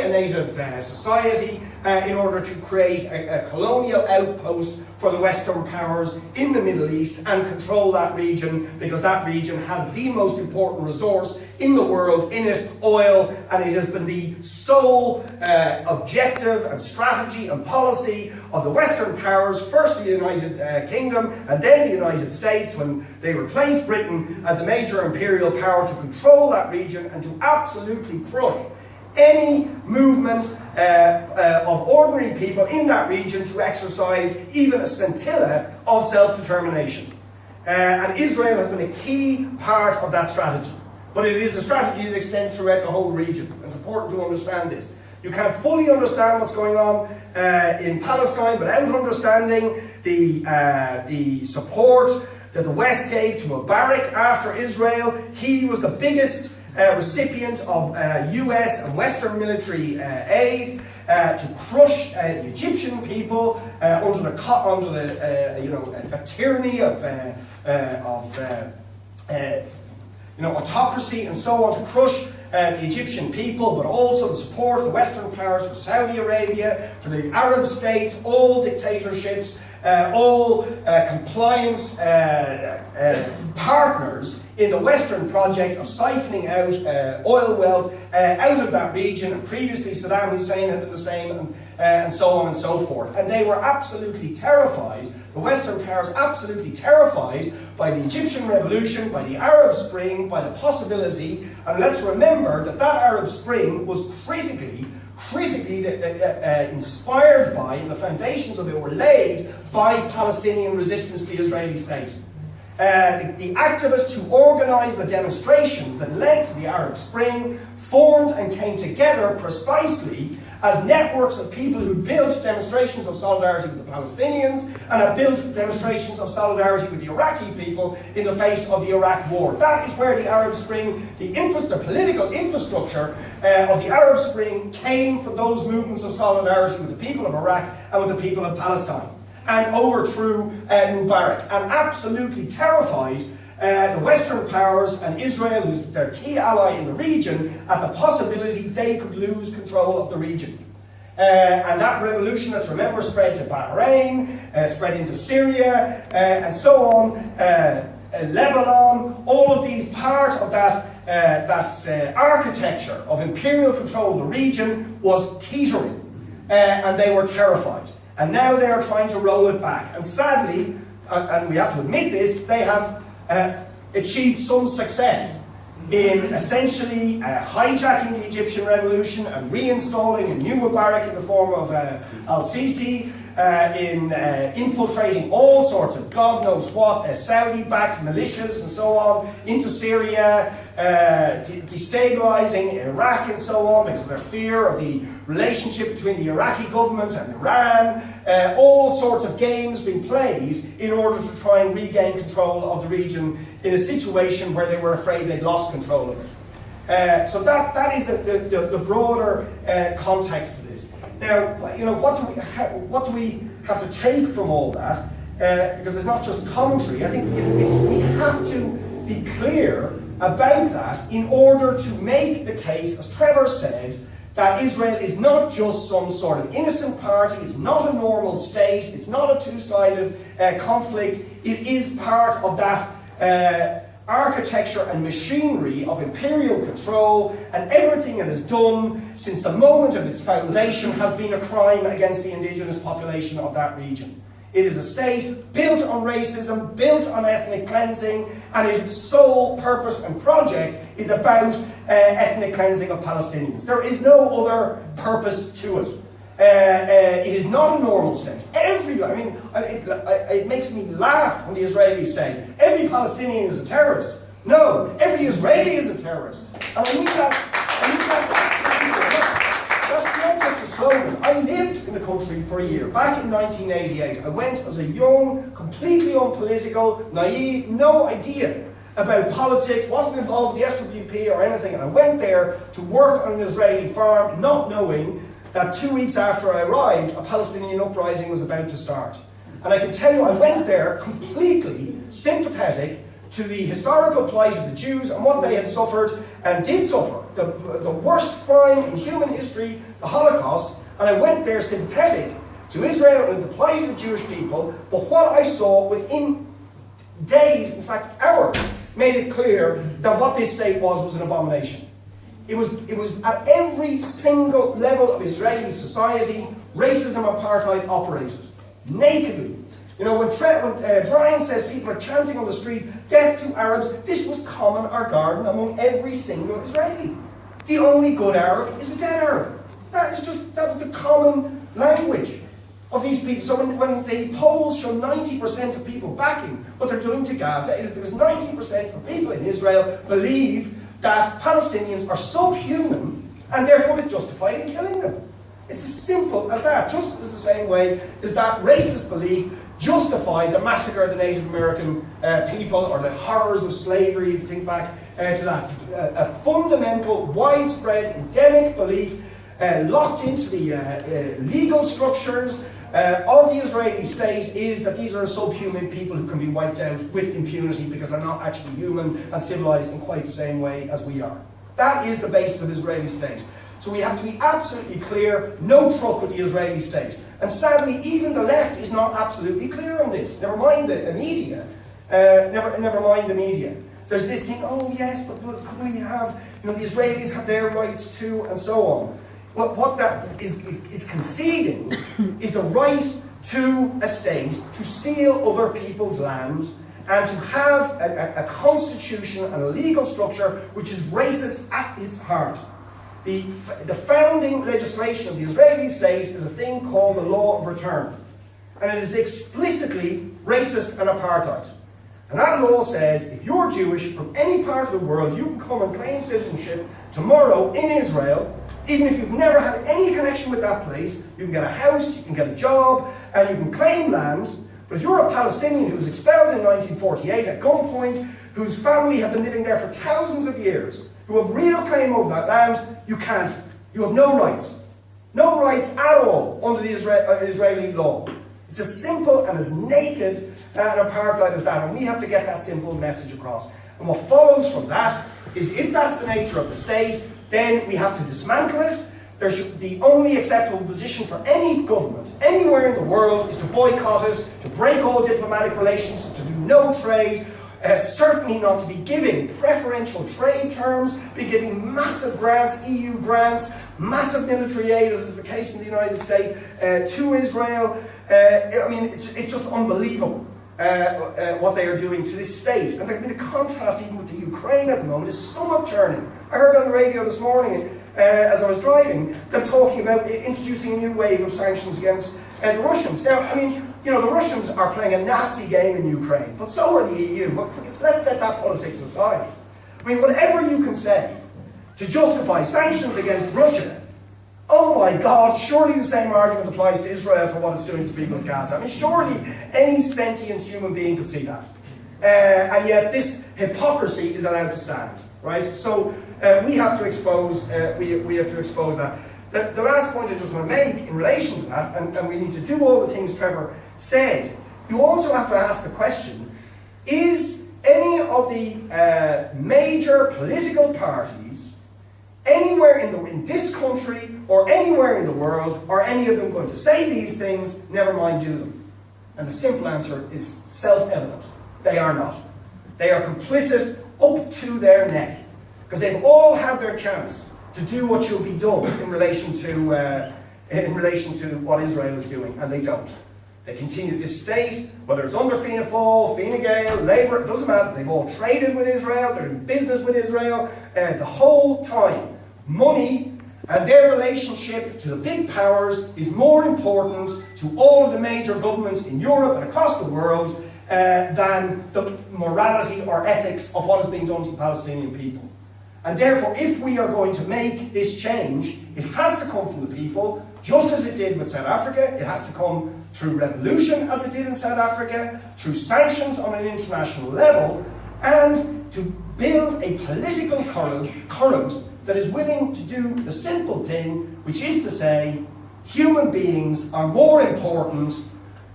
a native society in order to create a colonial outpost for the Western powers in the Middle East and control that region, because that region has the most important resource in the world in it, oil, and it has been the sole objective and strategy and policy of the Western powers, first the United Kingdom and then the United States, when they replaced Britain as the major imperial power, to control that region and to absolutely crush any movement of ordinary people in that region to exercise even a scintilla of self-determination. And Israel has been a key part of that strategy. But it is a strategy that extends throughout the whole region. It's important to understand this. You can't fully understand what's going on in Palestine without understanding the support that the West gave to Barrett after Israel. He was the biggest recipient of US and Western military aid to crush the Egyptian people under the tyranny of autocracy and so on, to crush the Egyptian people, but also the support of the Western powers for Saudi Arabia, for the Arab states, all dictatorships, all compliance partners in the Western project of siphoning out oil wealth out of that region. And previously Saddam Hussein had done the same, and so on and so forth. And they were absolutely terrified, the Western powers absolutely terrified by the Egyptian revolution, by the Arab Spring, by the possibility, and let's remember that that Arab Spring was critically inspired by, and the foundations of it were laid by Palestinian resistance to the Israeli state. The activists who organised the demonstrations that led to the Arab Spring formed and came together precisely as networks of people who built demonstrations of solidarity with the Palestinians and have built demonstrations of solidarity with the Iraqi people in the face of the Iraq war. That is where the Arab Spring, the political infrastructure of the Arab Spring came from those movements of solidarity with the people of Iraq and with the people of Palestine, and overthrew Mubarak, and absolutely terrified the Western powers and Israel, who's their key ally in the region, at the possibility they could lose control of the region. And that revolution, let's remember, spread to Bahrain, spread into Syria, and so on, Lebanon, all of these part of that architecture of imperial control of the region was teetering, and they were terrified. And now they are trying to roll it back. And sadly, and we have to admit this, they have achieved some success in essentially hijacking the Egyptian revolution and reinstalling a new Mubarak in the form of al-Sisi, in infiltrating all sorts of God knows what, Saudi-backed militias and so on into Syria, destabilizing Iraq and so on because of their fear of the relationship between the Iraqi government and Iran, all sorts of games being played in order to try and regain control of the region in a situation where they were afraid they'd lost control of it. So that is the broader context to this. Now, what do we have to take from all that? Because it's not just commentary. I think we have to be clear about that in order to make the case, as Trevor said, that Israel is not just some sort of innocent party, it's not a normal state, it's not a two-sided conflict, it is part of that architecture and machinery of imperial control, and everything it has done since the moment of its foundation has been a crime against the indigenous population of that region. It is a state built on racism, built on ethnic cleansing, and its sole purpose and project is about ethnic cleansing of Palestinians. There is no other purpose to it. It is not a normal state. It makes me laugh when the Israelis say, every Palestinian is a terrorist. No, every Israeli is a terrorist. And I mean that's not just a slogan. I lived in the country for a year, back in 1988. I went as a young, completely unpolitical, naive, no idea about politics, wasn't involved with the SWP or anything, and I went there to work on an Israeli farm, not knowing that 2 weeks after I arrived, a Palestinian uprising was about to start. And I can tell you, I went there completely sympathetic to the historical plight of the Jews and what they had suffered and did suffer the worst crime in human history, the Holocaust, and I went there sympathetic to Israel and the plight of the Jewish people, but what I saw within days, in fact hours, made it clear that what this state was an abomination. It was at every single level of Israeli society, racism and apartheid operated nakedly. You know, when Brian says people are chanting on the streets, death to Arabs, this was common or garden among every single Israeli. The only good Arab is a dead Arab. That was the common language of these people. So when the polls show 90% of people backing what they're doing to Gaza, it is because 90% of people in Israel believe that Palestinians are subhuman and therefore it's justified in killing them. It's as simple as that. Just as the same way as that racist belief justified the massacre of the Native American people or the horrors of slavery, if you think back to that. A fundamental, widespread, endemic belief locked into the legal structures of the Israeli state is that these are subhuman people who can be wiped out with impunity because they're not actually human and civilized in quite the same way as we are. That is the basis of the Israeli state. So we have to be absolutely clear, no truck with the Israeli state. And sadly, even the left is not absolutely clear on this. Never mind the media. Never mind the media. There's this thing, oh yes, but could we have, the Israelis have their rights too, and so on. What that is conceding is the right to a state to steal other people's land and to have a constitution and a legal structure which is racist at its heart. The founding legislation of the Israeli state is a thing called the law of return. And it is explicitly racist and apartheid. And that law says if you're Jewish from any part of the world, you can come and claim citizenship tomorrow in Israel, even if you've never had any connection with that place. You can get a house, you can get a job, and you can claim land. But if you're a Palestinian who was expelled in 1948 at gunpoint, whose family have been living there for thousands of years, who have real claim over that land, you can't. You have no rights. No rights at all under the Israeli law. It's as simple and as naked and apartheid as that. And we have to get that simple message across. And what follows from that is if that's the nature of the state, then we have to dismantle it. The only acceptable position for any government anywhere in the world is to boycott it, to break all diplomatic relations, to do no trade, certainly not to be giving preferential trade terms, be giving massive grants, EU grants, massive military aid, as is the case in the United States, to Israel. I mean, it's just unbelievable what they are doing to this state. And the contrast even with the Ukraine at the moment is stomach churning. I heard on the radio this morning, as I was driving, them talking about introducing a new wave of sanctions against the Russians. Now, I mean, the Russians are playing a nasty game in Ukraine, but so are the EU. But let's set that politics aside. I mean, whatever you can say to justify sanctions against Russia, oh my God, surely the same argument applies to Israel for what it's doing to people in Gaza. I mean, surely any sentient human being could see that. And yet this hypocrisy is allowed to stand, right? So we have to expose we have to expose that. The last point I just want to make in relation to that, and we need to do all the things Trevor said, you also have to ask the question, is any of the major political parties anywhere in this country or anywhere in the world, are any of them going to say these things, never mind do them? And the simple answer is self-evident. They are not. They are complicit up to their neck, because they've all had their chance to do what should be done in relation to what Israel is doing, and they don't. They continue this state, whether it's under Fianna Fáil, Fine Gael, Labour, it doesn't matter. They've all traded with Israel, they're in business with Israel, the whole time. Money and their relationship to the big powers is more important to all of the major governments in Europe and across the world than the morality or ethics of what is being done to the Palestinian people. And therefore, if we are going to make this change, it has to come from the people, just as it did with South Africa. It has to come through revolution, as it did in South Africa, through sanctions on an international level, and to build a political current that is willing to do the simple thing, which is to say, human beings are more important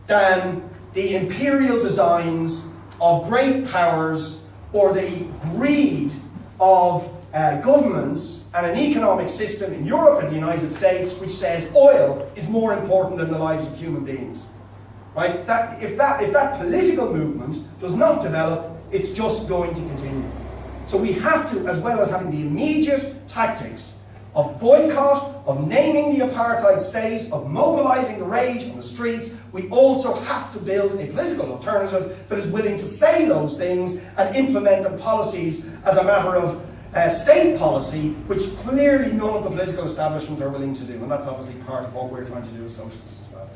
than the imperial designs of great powers or the greed of governments and an economic system in Europe and the United States which says oil is more important than the lives of human beings. Right? If that political movement does not develop, it's just going to continue. So we have to, as well as having the immediate tactics of boycott, of naming the apartheid state, of mobilising the rage on the streets, we also have to build a political alternative that is willing to say those things and implement the policies as a matter of state policy, which clearly none of the political establishment are willing to do. And that's obviously part of what we're trying to do as socialists as well.